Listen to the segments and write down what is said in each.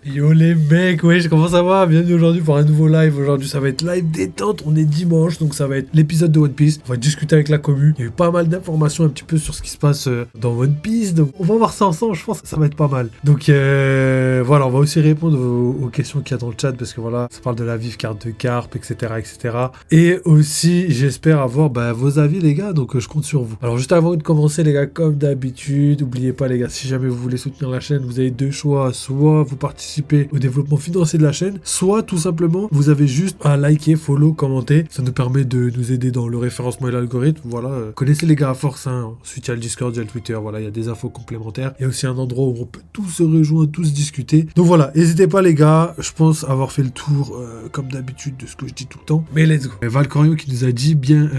Yo les mecs, wesh, comment ça va? Bienvenue aujourd'hui pour un nouveau live. Aujourd'hui, ça va être live détente. On est dimanche, donc ça va être l'épisode de One Piece. On va discuter avec la commu. Il y a eu pas mal d'informations un petit peu sur ce qui se passe dans One Piece. Donc, on va voir ça ensemble. Je pense que ça va être pas mal. Donc, voilà, on va aussi répondre aux questions qu'il y a dans le chat parce que voilà, ça parle de la vive carte de Garp, etc., etc. Et aussi, j'espère avoir vos avis, les gars. Donc, je compte sur vous. Alors, juste avant de commencer, les gars, comme d'habitude, n'oubliez pas, les gars, si jamais vous voulez soutenir la chaîne, vous avez deux choix. Soit vous participez au développement financier de la chaîne, soit tout simplement vous avez juste à liker, follow, commenter, ça nous permet de nous aider dans le référencement et l'algorithme. Voilà, connaissez les gars à force, hein. Ensuite il y a le Discord, il y a le Twitter, voilà, il y a des infos complémentaires, il y a aussi un endroit où on peut tous se rejoindre, tous discuter. Donc voilà, n'hésitez pas les gars, je pense avoir fait le tour comme d'habitude de ce que je dis tout le temps, mais let's go. Valcorio qui nous a dit bien,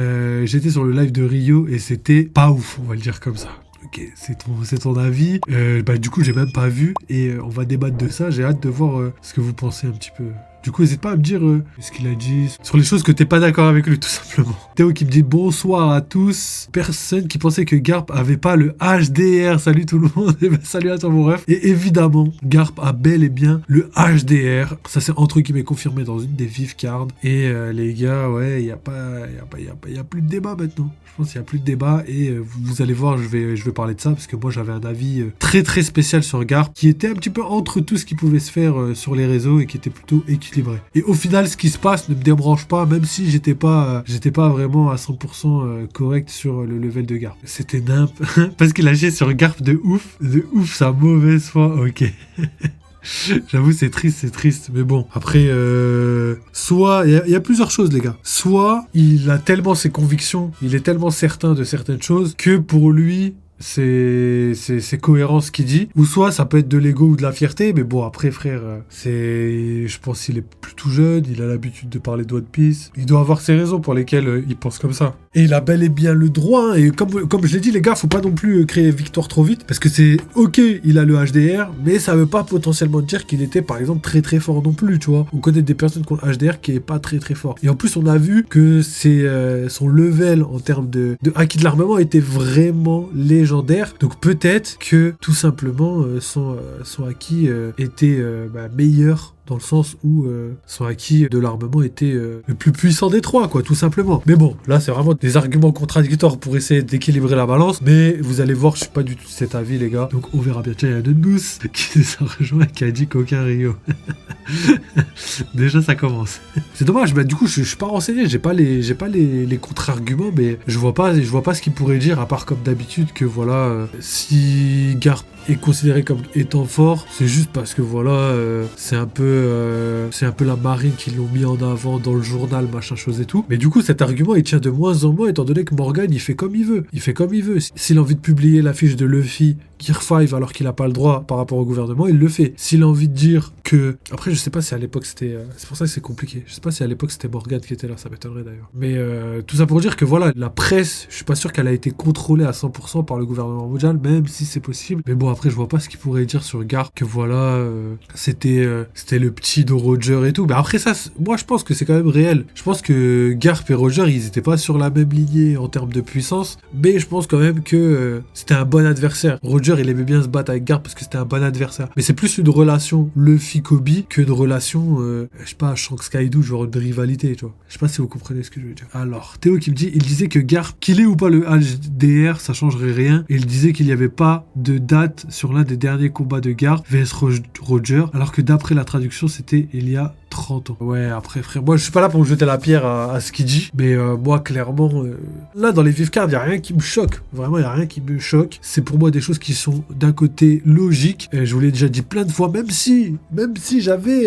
j'étais sur le live de Rio et c'était pas ouf, on va le dire comme ça. Ok, c'est ton avis. Du coup, j'ai même pas vu et on va débattre de ça. J'ai hâte de voir ce que vous pensez un petit peu. Du coup, n'hésite pas à me dire ce qu'il a dit sur les choses que t'es pas d'accord avec lui, tout simplement. Théo qui me dit bonsoir à tous. Personne qui pensait que Garp avait pas le HDR. Salut tout le monde. Et salut à toi mon ref. Et évidemment, Garp a bel et bien le HDR. Ça c'est entre guillemets confirmé dans une des vives cards. Et les gars, ouais, il y a plus de débat maintenant. Je pense qu'il y a plus de débat et vous allez voir, je vais parler de ça parce que moi j'avais un avis très très spécial sur Garp qui était un petit peu entre tout ce qui pouvait se faire sur les réseaux et qui était plutôt équilibré. Et au final, ce qui se passe ne me dérange pas, même si j'étais pas vraiment à 100% correct sur le level de Garp. C'était nimp parce qu'il a lâché sur Garp de ouf sa mauvaise foi. Ok. J'avoue, c'est triste, mais bon. Après, soit, il y a plusieurs choses, les gars. Soit, il a tellement ses convictions, il est tellement certain de certaines choses, que pour lui, c'est cohérent ce qu'il dit, ou soit ça peut être de l'ego ou de la fierté, mais bon après frère, je pense qu'il est plutôt jeune, il a l'habitude de parler de One Piece, il doit avoir ses raisons pour lesquelles il pense comme ça. Et il a bel et bien le droit, hein, et comme je l'ai dit les gars, faut pas non plus créer victoire trop vite, parce que c'est ok, il a le HDR, mais ça veut pas potentiellement dire qu'il était par exemple très très fort non plus, tu vois. On connaît des personnes qui ont le HDR qui est pas très très fort. Et en plus on a vu que son level en termes de acquis de l'armement était vraiment léger. Donc peut-être que tout simplement son acquis était meilleur dans le sens où son acquis de l'armement était le plus puissant des trois, quoi, tout simplement. Mais bon, là, c'est vraiment des arguments contradictoires pour essayer d'équilibrer la balance, mais vous allez voir, je suis pas du tout de cet avis, les gars. Donc, on verra bien. Tiens, il y a Nunous qui nous a rejoint, qui a dit qu'aucun Rio. Déjà, ça commence. C'est dommage, du coup, je suis pas renseigné, j'ai pas les contre-arguments, mais je vois pas ce qu'il pourrait dire, à part comme d'habitude, que voilà, si Garp est considéré comme étant fort, c'est juste parce que voilà, c'est un peu la marine qui l'ont mis en avant dans le journal, machin chose et tout. Mais du coup, cet argument, il tient de moins en moins, étant donné que Morgan, il fait comme il veut. S'il a envie de publier l'affiche de Luffy Gear 5 alors qu'il a pas le droit par rapport au gouvernement, il le fait. S'il a envie de dire que... Après, je sais pas si à l'époque c'était... C'est pour ça que c'est compliqué. Je sais pas si à l'époque c'était Morgan qui était là, ça m'étonnerait d'ailleurs. Mais tout ça pour dire que voilà, la presse, je suis pas sûr qu'elle a été contrôlée à 100% par le gouvernement mondial, même si c'est possible. Mais bon, après, je vois pas ce qu'il pourrait dire sur Garp, que voilà, c'était le petit de Roger et tout. Mais après ça, moi je pense que c'est quand même réel. Je pense que Garp et Roger, ils étaient pas sur la même lignée en termes de puissance, mais je pense quand même que c'était un bon adversaire. Roger, il aimait bien se battre avec Garp parce que c'était un bon adversaire. Mais c'est plus une relation Luffy-Kobe que de relation, je sais pas, Shanks-Kaido, genre de rivalité, tu vois. Je sais pas si vous comprenez ce que je veux dire. Alors, Théo qui me dit, il disait que Garp, qu'il ait ou pas le HDR, ça changerait rien. Et il disait qu'il n'y avait pas de date sur l'un des derniers combats de Garp vs Roger, alors que d'après la traduction, c'était il y a 30 ans. Ouais, après, frère, moi, je suis pas là pour me jeter la pierre à ce qu'il dit, mais moi, clairement, là, dans les vives cards, il n'y a rien qui me choque. Vraiment, il n'y a rien qui me choque. C'est pour moi des choses qui sont, d'un côté, logiques. Je vous l'ai déjà dit plein de fois, même si j'avais...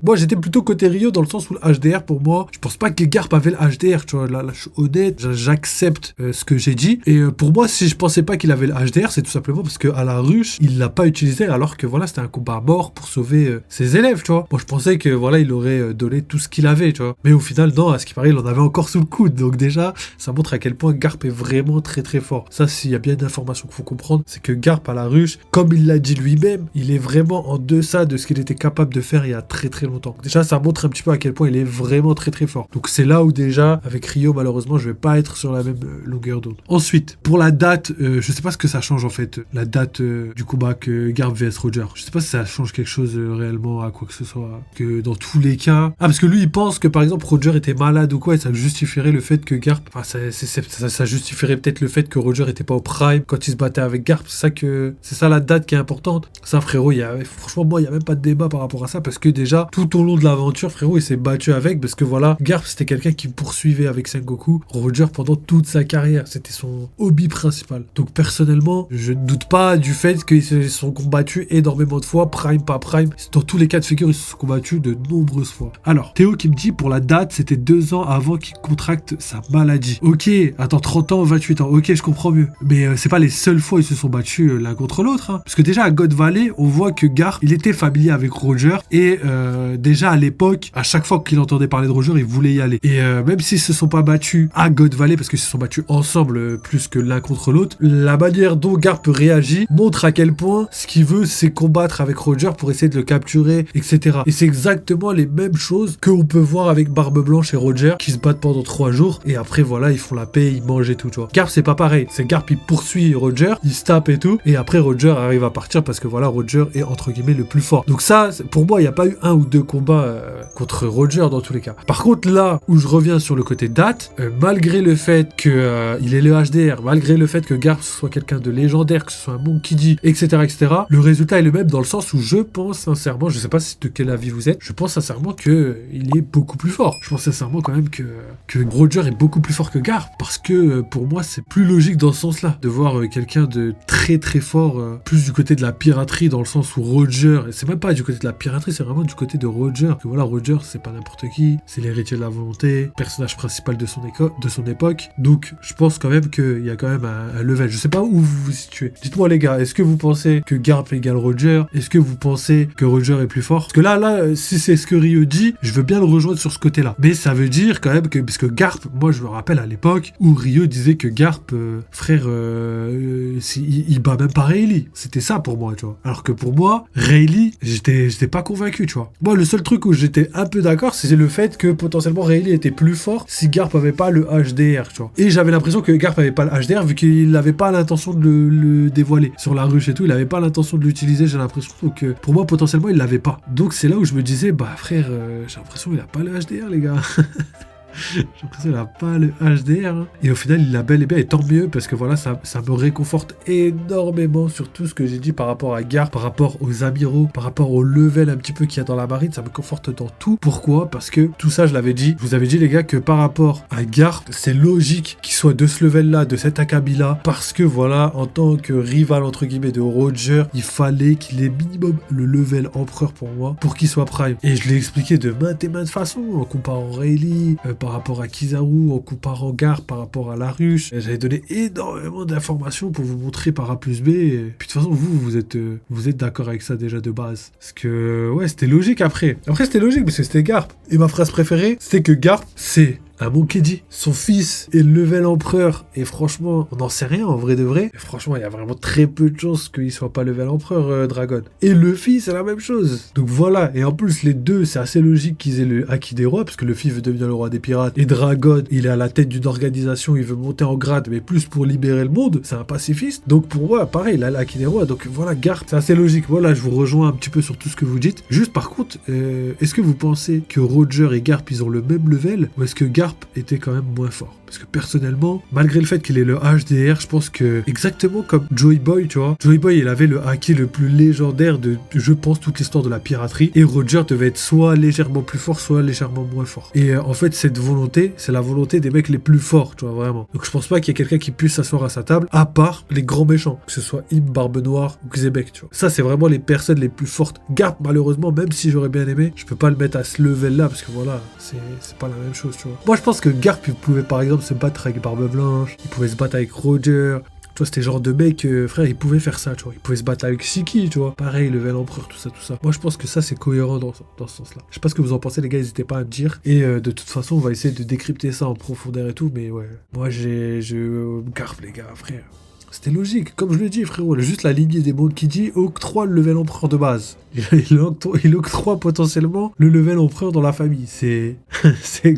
Moi, j'étais plutôt côté Rio, dans le sens où le HDR, pour moi, je pense pas que Garp avait le HDR, tu vois. Là, je suis honnête, j'accepte ce que j'ai dit. Et pour moi, si je pensais pas qu'il avait le HDR, c'est tout simplement parce qu'à la ruche, il l'a pas utilisé, alors que voilà, c'était un combat à mort pour sauver ses élèves, tu vois. Moi, je pensais que voilà, il il aurait donné tout ce qu'il avait, tu vois. Mais au final, non, à ce qui paraît, il en avait encore sous le coude. Donc déjà, ça montre à quel point Garp est vraiment très très fort. Ça, s'il y a bien d'informations qu'il faut comprendre, c'est que Garp à la ruche, comme il l'a dit lui-même, il est vraiment en deçà de ce qu'il était capable de faire il y a très très longtemps. Déjà, ça montre un petit peu à quel point il est vraiment très très fort. Donc c'est là où déjà, avec Rio, malheureusement, je vais pas être sur la même longueur d'onde. Ensuite, pour la date, je sais pas ce que ça change en fait, la date du combat que Garp vs Roger. Je sais pas si ça change quelque chose réellement à quoi que ce soit. Que dans tous les cas... Ah, parce que lui, il pense que par exemple, Roger était malade ou quoi, et ça justifierait le fait que Garp... Enfin, ça justifierait peut-être le fait que Roger était pas au prime quand il se battait avec Garp. C'est ça la date qui est importante. Ça, frérot, franchement, moi, il y a même pas de débat par rapport à ça, parce que déjà, tout au long de l'aventure, frérot, il s'est battu avec, parce que voilà, Garp, c'était quelqu'un qui poursuivait avec Sengoku Roger pendant toute sa carrière. C'était son hobby principal. Donc, personnellement, je ne doute pas du fait qu'ils se sont combattus énormément de fois, prime, pas prime. Dans tous les cas de figure, ils se sont combattus de nombreuses fois. Alors, Théo qui me dit, pour la date, c'était 2 ans avant qu'il contracte sa maladie. Ok, attends, 30 ans, 28 ans. Ok, je comprends mieux. Mais c'est pas les seules fois où ils se sont battus l'un contre l'autre. Hein. Parce que déjà, à God Valley, on voit que Garp, il était familier avec Roger. Et déjà, à l'époque, à chaque fois qu'il entendait parler de Roger, il voulait y aller. Et même s'ils se sont pas battus à God Valley, parce qu'ils se sont battus ensemble plus que l'un contre l'autre, la manière dont Garp réagit montre à quel point ce qu'il veut, c'est combattre avec Roger pour essayer de le capturer, etc. Et c'est exactement les mêmes choses qu'on peut voir avec Barbe Blanche et Roger, qui se battent pendant 3 jours, et après, voilà, ils font la paix, ils mangent et tout, tu vois. Garp, c'est pas pareil. C'est Garp, il poursuit Roger, il se tape et tout, et après, Roger arrive à partir parce que, voilà, Roger est, entre guillemets, le plus fort. Donc ça, pour moi, il n'y a pas eu 1 ou 2 combats contre Roger dans tous les cas. Par contre, là où je reviens sur le côté date, malgré le fait que il est le HDR, malgré le fait que Garp soit quelqu'un de légendaire, que ce soit un Monkey D, etc., le résultat est le même dans le sens où je pense sincèrement, je sais pas de quel avis vous êtes, je pense sincèrement que il est beaucoup plus fort. Je pense sincèrement quand même que Roger est beaucoup plus fort que Garp, parce que pour moi c'est plus logique dans ce sens-là, de voir quelqu'un de très très fort, plus du côté de la piraterie, dans le sens où Roger, et c'est même pas du côté de la piraterie, c'est vraiment du côté de Roger, que voilà, Roger c'est pas n'importe qui, c'est l'héritier de la volonté, personnage principal de son époque, donc je pense quand même qu'il y a quand même un level. Je sais pas où vous vous situez. Dites-moi les gars, est-ce que vous pensez que Garp égale Roger? Est-ce que vous pensez que Roger est plus fort? Parce que là, si c'est ce que Rio dit, je veux bien le rejoindre sur ce côté-là. Mais ça veut dire quand même que, parce que Garp, moi je me rappelle à l'époque où Rio disait que Garp, frère, il bat même pas Rayleigh. C'était ça pour moi, tu vois. Alors que pour moi, Rayleigh, j'étais pas convaincu, tu vois. Moi, le seul truc où j'étais un peu d'accord, c'est le fait que potentiellement Rayleigh était plus fort si Garp avait pas le HDR, tu vois. Et j'avais l'impression que Garp avait pas le HDR vu qu'il n'avait pas l'intention de le dévoiler sur la ruche et tout. Il avait pas l'intention de l'utiliser, j'ai l'impression. Donc pour moi, potentiellement, il l'avait pas. Donc c'est là où je me disais, bah frère, j'ai l'impression qu'il a pas le HDR, les gars. J'ai l'impression qu'il n'a pas le HDR. Hein. Et au final, il l'a bel et bien. Et tant mieux, parce que voilà, ça me réconforte énormément sur tout ce que j'ai dit par rapport à Garp, par rapport aux amiraux, par rapport au level un petit peu qu'il y a dans la marine. Ça me conforte dans tout. Pourquoi? Parce que tout ça, je l'avais dit. Je vous avais dit, les gars, que par rapport à Garp, c'est logique qu'il soit de ce level-là, de cet acabit-là. Parce que voilà, en tant que rival, entre guillemets, de Roger, il fallait qu'il ait minimum le level empereur pour moi, pour qu'il soit prime. Et je l'ai expliqué de maintes et maintes façons, en comparant Rayleigh, par rapport à Kizaru, en comparant Garp par rapport à la ruche. J'avais donné énormément d'informations pour vous montrer par A plus B. Et puis de toute façon, vous êtes d'accord avec ça déjà de base. Parce que, ouais, c'était logique après. Après, c'était logique parce que c'était Garp. Et ma phrase préférée, c'était que Garp, c'est un Monkey D. Son fils est level empereur. Et franchement, on n'en sait rien en vrai de vrai. Et franchement, il y a vraiment très peu de chances qu'il soit pas level empereur, Dragon. Et Luffy, c'est la même chose. Donc voilà. Et en plus, les deux, c'est assez logique qu'ils aient le Haki des rois. Parce que Luffy veut devenir le roi des pirates. Et Dragon, il est à la tête d'une organisation. Il veut monter en grade, mais plus pour libérer le monde. C'est un pacifiste. Donc pour moi, pareil, il a le Haki des rois. Donc voilà, Garp, c'est assez logique. Voilà, je vous rejoins un petit peu sur tout ce que vous dites. Juste par contre, est-ce que vous pensez que Roger et Garp, ils ont le même level? Ou est-ce que Garp était quand même moins fort? Parce que personnellement, malgré le fait qu'il ait le HDR, je pense que, exactement comme Joy Boy, tu vois, Joy Boy, il avait le haki le plus légendaire de, je pense, toute l'histoire de la piraterie. Et Roger devait être soit légèrement plus fort, soit légèrement moins fort. Et en fait, cette volonté, c'est la volonté des mecs les plus forts, tu vois, vraiment. Donc je pense pas qu'il y ait quelqu'un qui puisse s'asseoir à sa table, à part les grands méchants, que ce soit Im, Barbe Noire ou Xebec, tu vois. Ça, c'est vraiment les personnes les plus fortes. Garp, malheureusement, même si j'aurais bien aimé, je peux pas le mettre à ce level-là, parce que voilà, c'est pas la même chose, tu vois. Moi, je pense que Garp, il pouvait, par exemple, se battre avec Barbe Blanche, il pouvait se battre avec Roger, Tu vois, c'était le genre de mec, frère, il pouvait faire ça, tu vois. Il pouvait se battre avec Shiki, tu vois. Pareil, level empereur, tout ça, tout ça. Moi, je pense que ça, c'est cohérent dans ce sens-là. Je sais pas ce que vous en pensez, les gars, n'hésitez pas à me dire. Et de toute façon, on va essayer de décrypter ça en profondeur et tout, mais ouais. Moi, Garp, les gars, frère. C'était logique, comme je le dis, frérot. Juste la lignée des mots qui dit octroie le level empereur de base. Il octroie potentiellement le level empereur dans la famille. C'est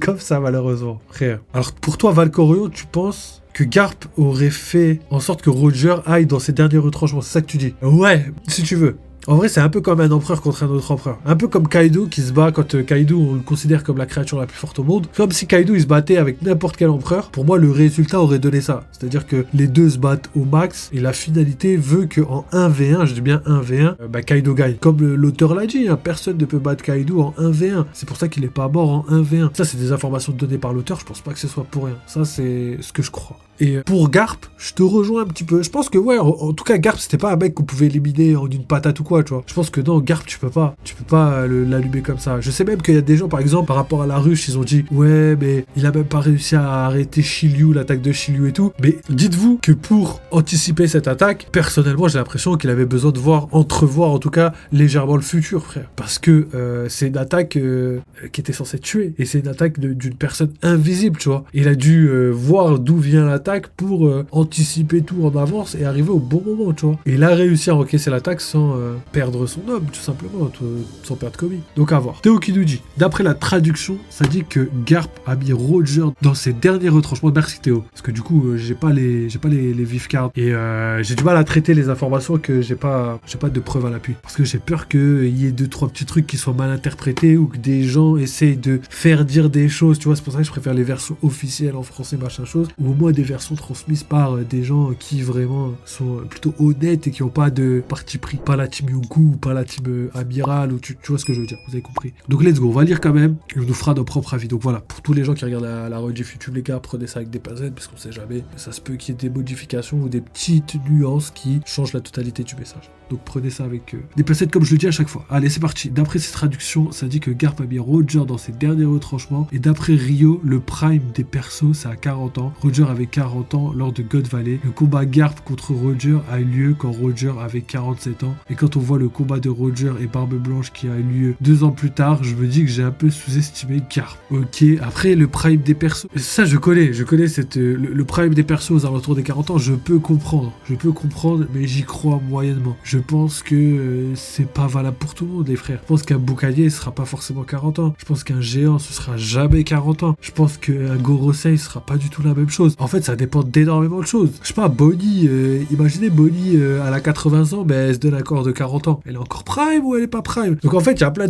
comme ça, malheureusement, frère. Alors, pour toi, Valcorio, tu penses que Garp aurait fait en sorte que Roger aille dans ses derniers retranchements? C'est ça que tu dis? Ouais, si tu veux. En vrai, c'est un peu comme un empereur contre un autre empereur. Un peu comme Kaido qui se bat quand Kaido, on le considère comme la créature la plus forte au monde. Comme si Kaido, il se battait avec n'importe quel empereur. Pour moi, le résultat aurait donné ça. C'est-à-dire que les deux se battent au max et la finalité veut qu'en 1v1, je dis bien 1v1, Kaido gagne. Comme l'auteur l'a dit, hein, personne ne peut battre Kaido en 1v1. C'est pour ça qu'il n'est pas mort en 1v1. Ça, c'est des informations données par l'auteur. Je pense pas que ce soit pour rien. Ça, c'est ce que je crois. Et pour Garp, je te rejoins un petit peu. Je pense que ouais, en tout cas Garp c'était pas un mec qu'on pouvait éliminer en une patate ou quoi, tu vois. Je pense que non, Garp tu peux pas l'allumer comme ça. Je sais même qu'il y a des gens par exemple par rapport à la ruche, ils ont dit ouais mais il a même pas réussi à arrêter Shiryu, l'attaque de Shiryu et tout. Mais dites-vous que pour anticiper cette attaque, personnellement j'ai l'impression qu'il avait besoin de entrevoir en tout cas légèrement le futur, frère. Parce que c'est une attaque qui était censée tuer et c'est une attaque d'une personne invisible, tu vois. Il a dû voir d'où vient l'attaque pour anticiper tout en avance et arriver au bon moment, tu vois. Et il a réussi à encaisser l'attaque sans perdre son homme, tout simplement, sans perdre Kobe. Donc à voir. Théo qui nous dit, d'après la traduction, ça dit que Garp a mis Roger dans ses derniers retranchements. Merci Théo, parce que du coup, j'ai pas les vif cards et j'ai du mal à traiter les informations que j'ai pas de preuves à l'appui. Parce que j'ai peur qu'il y ait 2-3 petits trucs qui soient mal interprétés ou que des gens essayent de faire dire des choses, tu vois. C'est pour ça que je préfère les versions officielles en français, machin chose, ou au moins des versions transmises par des gens qui vraiment sont plutôt honnêtes et qui n'ont pas de parti pris. Pas la team Yonkou, ou pas la team Amiral, ou tu vois ce que je veux dire, vous avez compris. Donc let's go, on va lire quand même, et on nous fera nos propres avis. Donc voilà, pour tous les gens qui regardent la rediff YouTube, les gars, prenez ça avec des pincettes, parce qu'on sait jamais, ça se peut qu'il y ait des modifications ou des petites nuances qui changent la totalité du message. Donc prenez ça avec des pincettes comme je le dis à chaque fois. Allez, c'est parti. D'après ces traductions, ça dit que Garp a mis Roger dans ses derniers retranchements. Et d'après Rio, le prime des persos, c'est à 40 ans. Roger avait 40 ans lors de God Valley. Le combat Garp contre Roger a eu lieu quand Roger avait 47 ans. Et quand on voit le combat de Roger et Barbe Blanche qui a eu lieu 2 ans plus tard, je me dis que j'ai un peu sous-estimé Garp. Ok, après le prime des persos. Ça, je connais le prime des persos aux alentours des 40 ans, je peux comprendre, mais j'y crois moyennement. Je pense que c'est pas valable pour tout le monde, les frères. Je pense qu'un boucanier sera pas forcément 40 ans. Je pense qu'un géant, ce sera jamais 40 ans. Je pense qu'un Gorosei sera pas du tout la même chose. En fait, ça dépend d'énormément de choses. Je sais pas, Bonnie, imaginez Bonnie, elle a 80 ans, ben elle se donne un corps de 40 ans. Elle est encore prime ou elle est pas prime? Donc en fait, il y a plein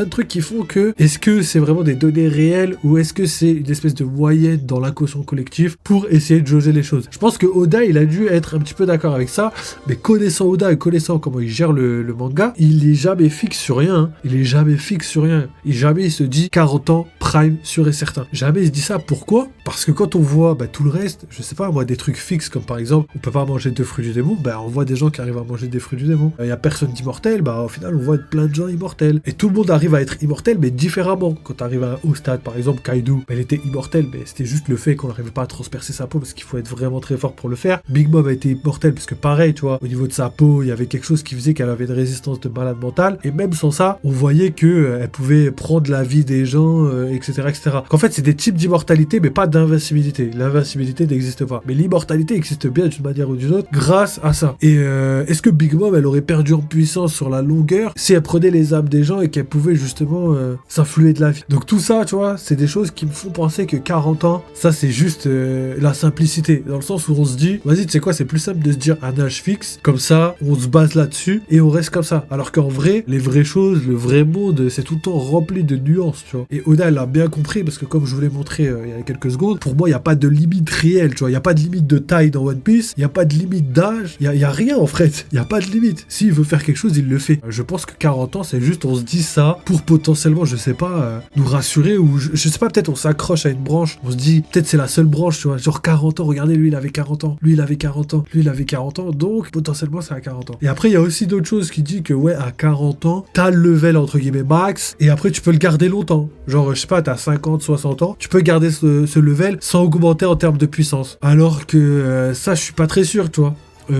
de trucs qui font que, est-ce que c'est vraiment des données réelles ou est-ce que c'est une espèce de moyenne dans l'inconscient collectif pour essayer de jauger les choses? Je pense que Oda, il a dû être un petit peu d'accord avec ça, mais connaissant Oda et connaissant comment il gère le manga, il est jamais fixe sur rien. Hein. Il jamais il se dit 40 ans prime sûr et certain. Jamais il se dit ça. Pourquoi? Parce que quand on voit tout le reste, je sais pas moi, des trucs fixes comme par exemple on peut pas manger de fruits du démon, on voit des gens qui arrivent à manger des fruits du démon. Il y a personne d'immortel, au final on voit plein de gens immortels. Et tout le monde arrive à être immortel mais différemment. Quand tu arrives au stade par exemple Kaido, il était immortel mais c'était juste le fait qu'on n'arrivait pas à transpercer sa peau parce qu'il faut être vraiment très fort pour le faire. Big Mom a été immortel parce que pareil tu vois, au niveau de sa peau il y avait quelque chose qui faisait qu'elle avait une résistance de malade mentale et même sans ça on voyait que elle pouvait prendre la vie des gens etc. Qu'en fait c'est des types d'immortalité mais pas d'invincibilité. L'invincibilité n'existe pas mais l'immortalité existe bien d'une manière ou d'une autre grâce à ça. Et est-ce que Big Mom elle aurait perdu en puissance sur la longueur si elle prenait les âmes des gens et qu'elle pouvait justement s'influer de la vie? Donc tout ça tu vois c'est des choses qui me font penser que 40 ans ça c'est juste la simplicité dans le sens où on se dit vas-y tu sais quoi, c'est plus simple de se dire un âge fixe comme ça on se base là-dessus et on reste comme ça. Alors qu'en vrai, les vraies choses, le vrai monde, c'est tout le temps rempli de nuances, tu vois. Et Oda, elle a bien compris, parce que comme je vous l'ai montré il y a quelques secondes, pour moi, il n'y a pas de limite réelle, tu vois. Il n'y a pas de limite de taille dans One Piece, il n'y a pas de limite d'âge, il n'y a rien en fait. Il n'y a pas de limite. S'il veut faire quelque chose, il le fait. Je pense que 40 ans, c'est juste, on se dit ça pour potentiellement, je sais pas, nous rassurer ou je sais pas, peut-être on s'accroche à une branche, on se dit, peut-être c'est la seule branche, tu vois. Genre 40 ans, regardez, lui, il avait 40 ans, lui, il avait 40 ans, lui, il avait 40 ans, donc potentiellement, c'est à 40 ans. Et après, il y a aussi d'autres choses qui disent que ouais, à 40 ans, t'as le level entre guillemets max, et après tu peux le garder longtemps. Genre, je sais pas, t'as 50, 60 ans, tu peux garder ce level level sans augmenter en termes de puissance. Alors que ça, je suis pas très sûr, tu vois.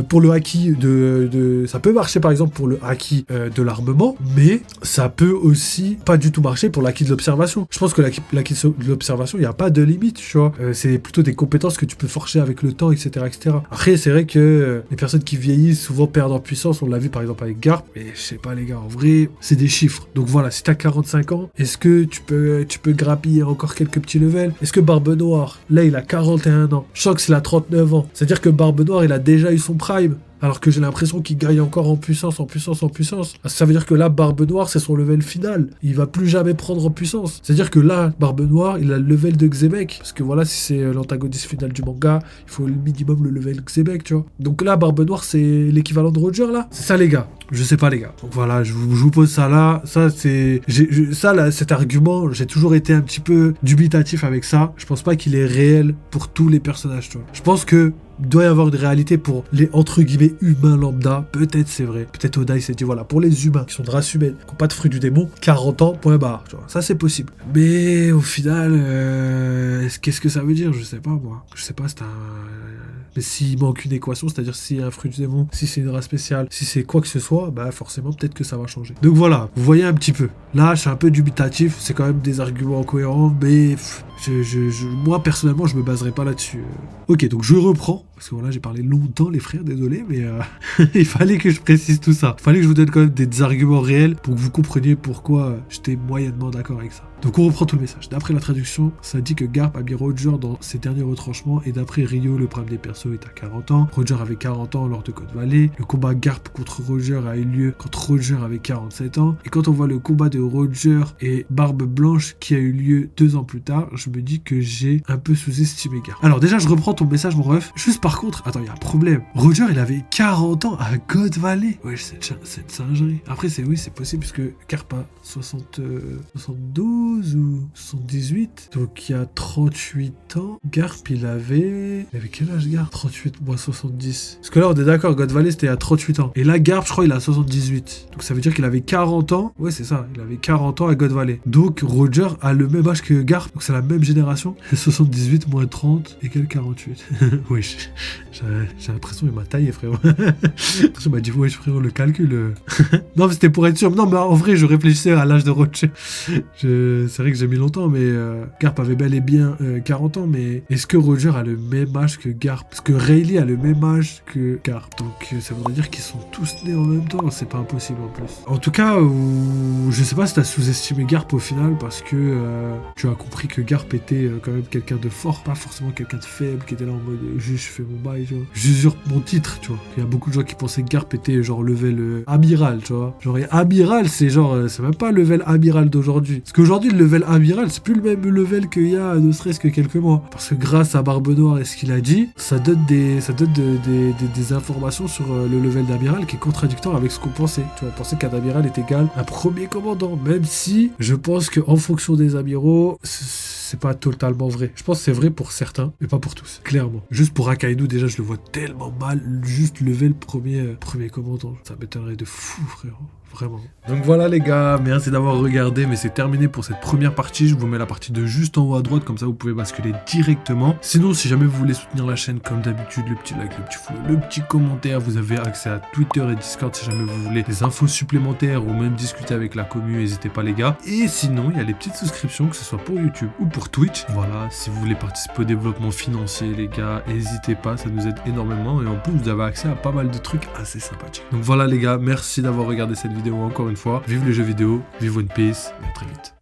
Pour le haki ça peut marcher par exemple pour le haki de l'armement, mais ça peut aussi pas du tout marcher pour l'acquis de l'observation. Je pense que l'acquis de l'observation, il n'y a pas de limite, tu vois. C'est plutôt des compétences que tu peux forger avec le temps, etc. etc. Après, c'est vrai que les personnes qui vieillissent souvent perdent en puissance, on l'a vu par exemple avec Garp, mais je sais pas les gars, en vrai, c'est des chiffres. Donc voilà, si t'as 45 ans, est-ce que tu peux grappiller encore quelques petits levels? Est-ce que Barbe Noire, là il a 41 ans, Shanks il a 39 ans, c'est-à-dire que Barbe Noire il a déjà eu son prime, alors que j'ai l'impression qu'il gagne encore en puissance. Ça veut dire que là, Barbe Noire, c'est son level final. Il va plus jamais prendre en puissance. C'est-à-dire que là, Barbe Noire, il a le level de Xebec. Parce que voilà, si c'est l'antagoniste final du manga, il faut le minimum le level Xebec, tu vois. Donc là, Barbe Noire, c'est l'équivalent de Roger, là. C'est ça, les gars. Je sais pas, les gars. Donc voilà, je vous pose ça là. Ça, c'est... cet argument, j'ai toujours été un petit peu dubitatif avec ça. Je pense pas qu'il est réel pour tous les personnages, tu vois. Je pense que il doit y avoir une réalité pour les entre guillemets humains lambda, peut-être c'est vrai, peut-être Oda il s'est dit voilà, pour les humains qui sont de race humaine, qui n'ont pas de fruit du démon, 40 ans, point barre, tu vois, ça c'est possible. Mais au final, qu'est-ce que ça veut dire? Je sais pas moi, je sais pas, c'est mais s'il manque une équation, c'est-à-dire s'il y a un fruit du démon, si c'est une race spéciale, si c'est quoi que ce soit, bah forcément peut-être que ça va changer. Donc voilà, vous voyez un petit peu. Là, je suis un peu dubitatif, c'est quand même des arguments cohérents, mais moi personnellement, je me baserai pas là-dessus. Ok, donc je reprends, parce que voilà, j'ai parlé longtemps les frères, désolé, mais il fallait que je précise tout ça. Il fallait que je vous donne quand même des arguments réels pour que vous compreniez pourquoi j'étais moyennement d'accord avec ça. Donc on reprend tout le message. D'après la traduction, ça dit que Garp a mis Roger dans ses derniers retranchements, et d'après Rio, le prime des persos est à 40 ans. Roger avait 40 ans lors de Code Valley. Le combat Garp contre Roger a eu lieu quand Roger avait 47 ans. Et quand on voit le combat de Roger et Barbe Blanche qui a eu lieu 2 ans plus tard, je me dis que j'ai un peu sous-estimé Garp. Alors déjà, je reprends ton message, mon ref. Juste par contre, attends, il y a un problème. Roger, il avait 40 ans à God Valley. Ouais, c'est une singerie. Après, c'est possible, puisque Garp a 72 ou 78. Donc, il y a 38 ans. Garp, il avait quel âge, Garp? 38 moins 70. Parce que là, on est d'accord, God Valley, c'était à 38 ans. Et là, Garp, je crois, il a 78. Donc, ça veut dire qu'il avait 40 ans. Ouais, c'est ça. Il avait 40 ans à God Valley. Donc, Roger a le même âge que Garp. Donc, c'est la même génération. 78 moins 30 égale 48. Oui, j'ai l'impression qu'il m'a taillé, frérot. Il m'a dit, ouais, frérot, le calcul. Non, mais c'était pour être sûr. Non, mais en vrai, je réfléchissais à l'âge de Roger. C'est vrai que j'ai mis longtemps, mais Garp avait bel et bien 40 ans. Mais est-ce que Roger a le même âge que Garp? Parce que Rayleigh a le même âge que Garp. Donc, ça voudrait dire qu'ils sont tous nés en même temps. C'est pas impossible en plus. En tout cas, je sais pas si t'as sous-estimé Garp au final, parce que tu as compris que Garp était quand même quelqu'un de fort, pas forcément quelqu'un de faible qui était là en mode juste je fais mon bail, tu vois. J'usurpe mon titre, tu vois. Il y a beaucoup de gens qui pensaient que Garp était genre level amiral, tu vois. Genre amiral, c'est genre c'est même pas level amiral d'aujourd'hui. Parce qu'aujourd'hui le level amiral, c'est plus le même level qu'il y a ne serait-ce que quelques mois. Parce que grâce à Barbe Noire et ce qu'il a dit, ça donne des informations sur le level d'amiral qui est contradictoire avec ce qu'on pensait. Tu vois, on pensait qu'un amiral est égal à un premier commandant, même si je pense qu'en fonction des amiraux, c'est pas totalement vrai. Je pense que c'est vrai pour certains, mais pas pour tous, clairement. Juste pour Akainu, déjà, je le vois tellement mal, juste lever le premier commandant. Ça m'étonnerait de fou, frérot. Vraiment. Donc voilà les gars, merci d'avoir regardé, mais c'est terminé pour cette première partie. Je vous mets la partie de juste en haut à droite, comme ça vous pouvez basculer directement. Sinon, si jamais vous voulez soutenir la chaîne comme d'habitude, le petit like, le petit follow, le petit commentaire, vous avez accès à Twitter et Discord si jamais vous voulez des infos supplémentaires ou même discuter avec la commu, n'hésitez pas les gars. Et sinon, il y a les petites souscriptions, que ce soit pour YouTube ou pour Twitch. Voilà, si vous voulez participer au développement financier les gars, n'hésitez pas, ça nous aide énormément. Et en plus, vous avez accès à pas mal de trucs assez sympathiques. Donc voilà les gars, merci d'avoir regardé cette vidéo encore une fois. Vive les jeux vidéo, vive One Piece, et à très vite.